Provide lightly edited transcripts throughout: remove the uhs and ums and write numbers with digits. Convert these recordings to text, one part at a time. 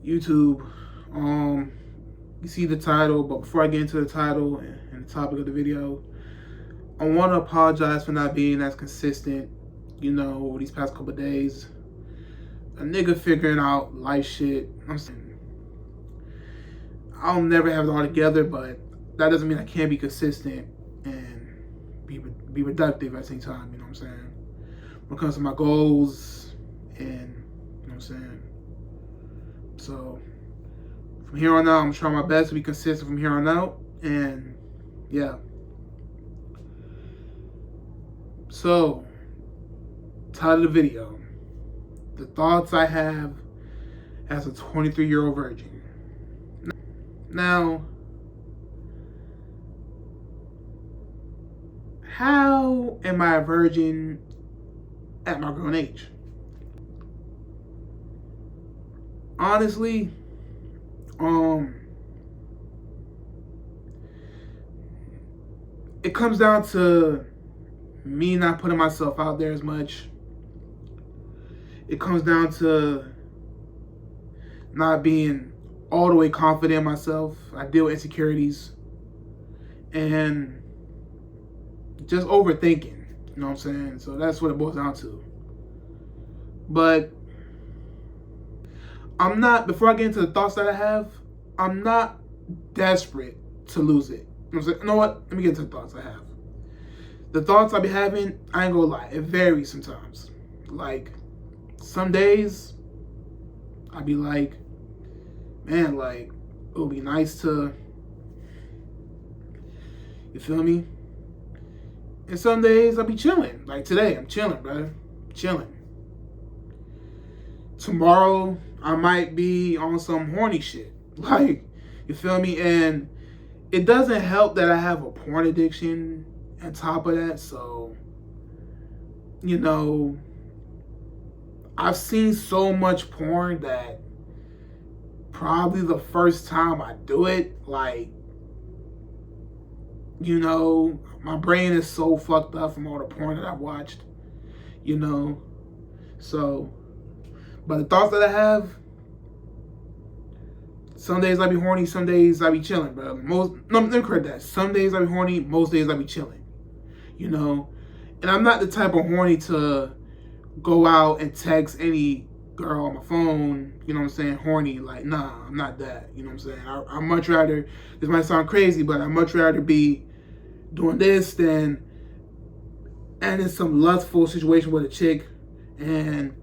YouTube. You see the title, but before I get into the title and the topic of the video, I want to apologize for not being as consistent, over these past couple of days. A nigga figuring out life shit. I'm saying I'll never have it all together, but that doesn't mean I can't be consistent and be productive at the same time. You know what I'm saying? When it comes to my goals, and you know what I'm saying. So from here on out, I'm trying my best to be consistent from here on out, and yeah. So, title of the video: the thoughts I have as a 23-year-old virgin. Now, how am I a virgin at my grown age? Honestly, it comes down to me not putting myself out there as much. It comes down to not being all the way confident in myself. I deal with insecurities and just overthinking, you know what I'm saying? So that's what it boils down to. But I'm not, before I get into the thoughts that I have, I'm not desperate to lose it. You know what I'm saying? You know what? Let me get into the thoughts I have. The thoughts I be having, I ain't gonna lie, it varies sometimes. Like, some days, I be like, man, like, it would be nice to, you feel me? And some days I be chilling. Like today, I'm chilling, bro. Chilling. Tomorrow, I might be on some horny shit. Like, you feel me? And it doesn't help that I have a porn addiction on top of that. So, I've seen so much porn that probably the first time I do it, like, my brain is so fucked up from all the porn that I've watched, So, but the thoughts that I have, some days I be horny, some days I be chilling, bro. Let me correct that. Some days I be horny, most days I be chilling, And I'm not the type of horny to go out and text any girl on my phone, you know what I'm saying, horny. Like, nah, I'm not that, you know what I'm saying. I much rather, this might sound crazy, but I much rather be doing this than and in some lustful situation with a chick and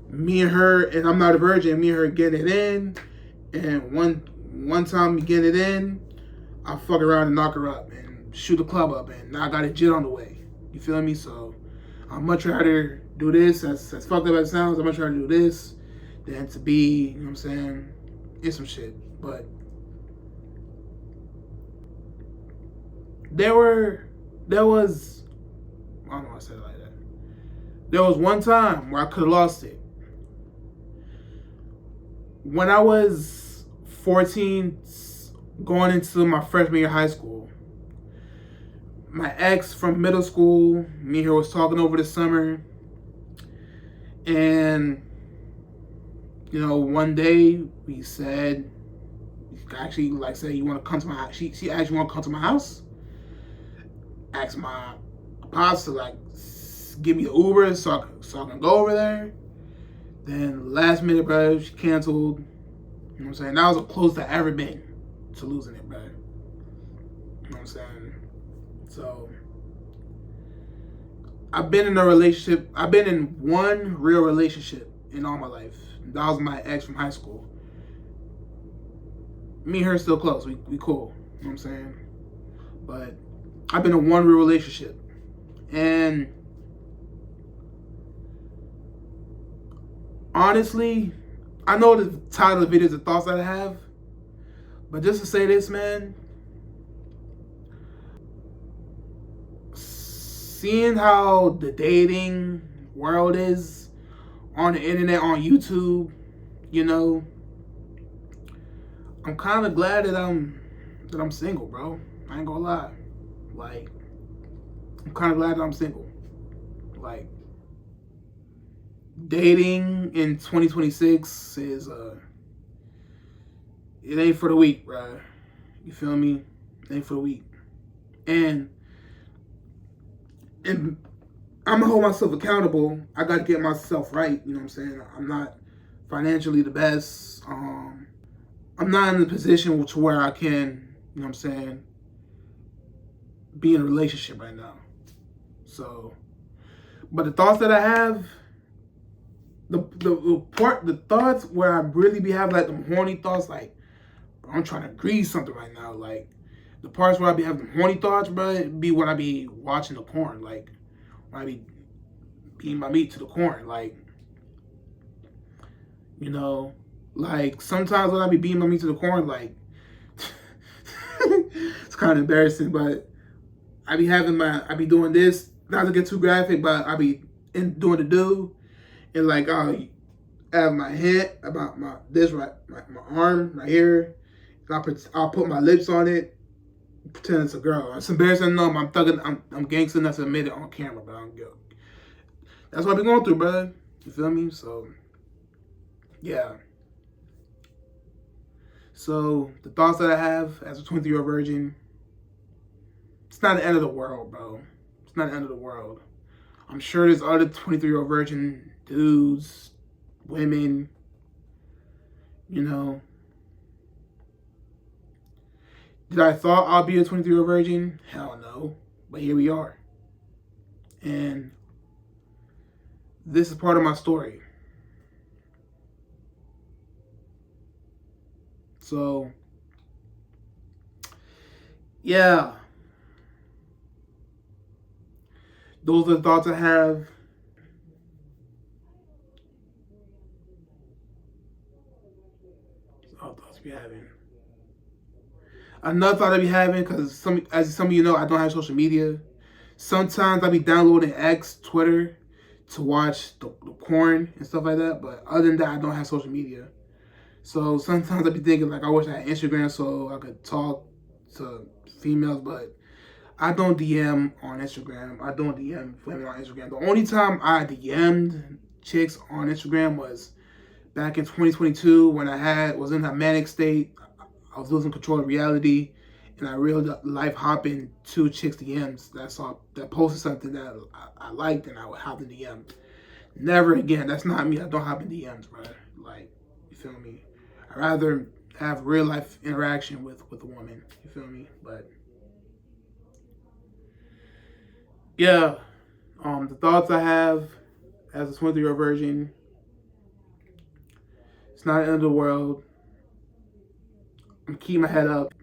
me and her, and I'm not a virgin, me and her get it in, and one time we get it in, I fuck around and knock her up and shoot the club up, and now I got a jit on the way. You feel me? So I'd much rather do this, as fucked up as it sounds, I'd much rather do this than to be, you know what I'm saying, in some shit. But there was, I don't know why I said it like that. There was one time where I could have lost it. When I was 14, going into my freshman year of high school, my ex from middle school, me and her was talking over the summer. And, one day we said, actually, like, say, you want to come to my house? She actually want to come to my house. Asked my pops to, like, give me the Uber so I can go over there. Then last minute, bro, she canceled. You know what I'm saying? That was the closest I ever been to losing it, bro. You know what I'm saying? So, I've been in one real relationship in all my life. That was my ex from high school. Me and her still close. We cool. You know what I'm saying? But I've been in one real relationship. And honestly, I know the title of the video is the thoughts that I have. But just to say this, man, seeing how the dating world is on the internet, on YouTube, I'm kind of glad that I'm single, bro. I ain't gonna lie. Like, I'm kind of glad that I'm single. Like, dating in 2026 is it ain't for the weak, bro. You feel me? It ain't for the weak. And I'm gonna hold myself accountable. I gotta get myself right. You know what I'm saying? I'm not financially the best. I'm not in a position to where I can, you know what I'm saying, be in a relationship right now. So, but the thoughts that I have, the thoughts where I really be having like the horny thoughts, like bro, I'm trying to grease something right now. Like the parts where I be having the horny thoughts, bro, be when I be watching the porn. Like when I be beating my meat to the corn. Like, you know, like sometimes when I be beating my meat to the corn, like it's kind of embarrassing, but I be doing this, not to get too graphic, but I be doing the do, and like I'll have my hand about my arm right here, and I'll put my lips on it, pretend it's a girl. It's embarrassing, no, I'm thugging, I'm gangster enough to admit it on camera, but I don't go. That's what I be going through, bro. You feel me? So, yeah. So the thoughts that I have as a 23-year-old virgin, it's not the end of the world, bro. It's not the end of the world. I'm sure there's other 23-year-old virgin dudes, women, you know. Did I thought I'll be a 23-year-old virgin? Hell no. But here we are. And this is part of my story. So, yeah. Those are the thoughts I have. All thoughts I be having. Another thought I be having, because as some of you know, I don't have social media. Sometimes I be downloading X, Twitter, to watch the porn and stuff like that. But other than that, I don't have social media. So sometimes I be thinking like I wish I had Instagram so I could talk to females, but I don't DM on Instagram. I don't DM women on Instagram. The only time I DM'd chicks on Instagram was back in 2022 when I was in a manic state. I was losing control of reality, and I real life hopping 2 chicks DMs that posted something that I liked, and I would hop in DM. Never again. That's not me. I don't hop in DMs, bro. Like, you feel me? I'd rather have real life interaction with a woman. You feel me? But yeah, the thoughts I have as a 23-year-old virgin. It's not the end of the world. I'm keeping my head up.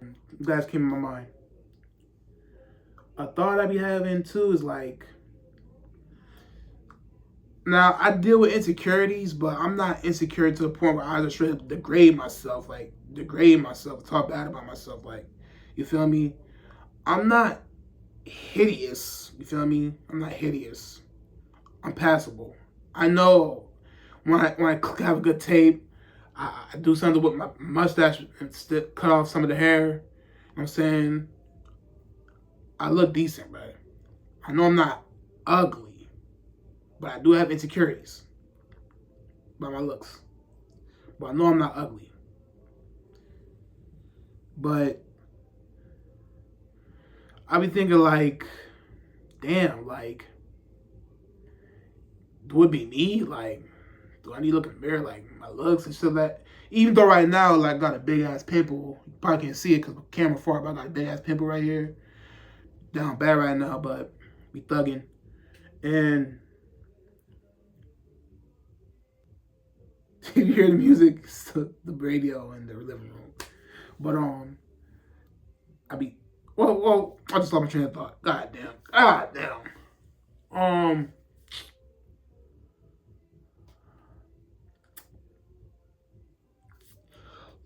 You guys came in my mind. A thought I be having too is like, now I deal with insecurities, but I'm not insecure to the point where I just straight up degrade myself, talk bad about myself, like, you feel me? I'm not hideous, you feel me? I'm not hideous. I'm passable. I know when I have a good tape, I do something with my mustache and cut off some of the hair. You know what I'm saying? I look decent, bro. I know I'm not ugly, but I do have insecurities by my looks. But I know I'm not ugly. But I be thinking like, damn, like, do it be me? Like, do I need to look in the mirror, like, my looks and stuff like that? Even though right now, like, I got a big-ass pimple. You probably can't see it because the camera far, but I got a big-ass pimple right here. Down bad right now, but we thugging. And you hear the music, it's the radio in the living room. But, well, I just lost my train of thought. God damn.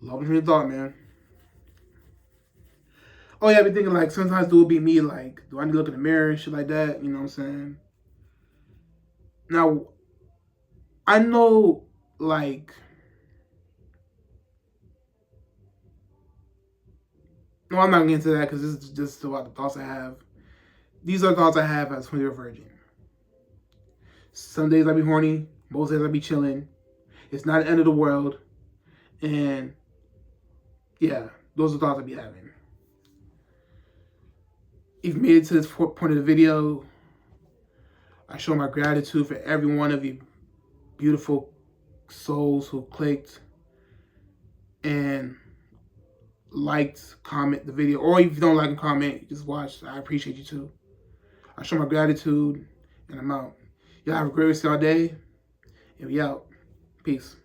Lost my train of thought, man. Oh yeah, I be thinking like sometimes do it be me, like, do I need to look in the mirror and shit like that? You know what I'm saying? Now, I know, like, no, I'm not getting into that because this is just about the thoughts I have. These are the thoughts I have as a 20-year virgin. Some days I be horny, most days I be chilling. It's not the end of the world, and yeah, those are thoughts I be having. If you made it to this point of the video, I show my gratitude for every one of you beautiful souls who clicked and liked, comment the video, or if you don't like and comment, just watch. I appreciate you too. I show my gratitude, and I'm out. Y'all have a great rest of y'all day, and we out. Peace.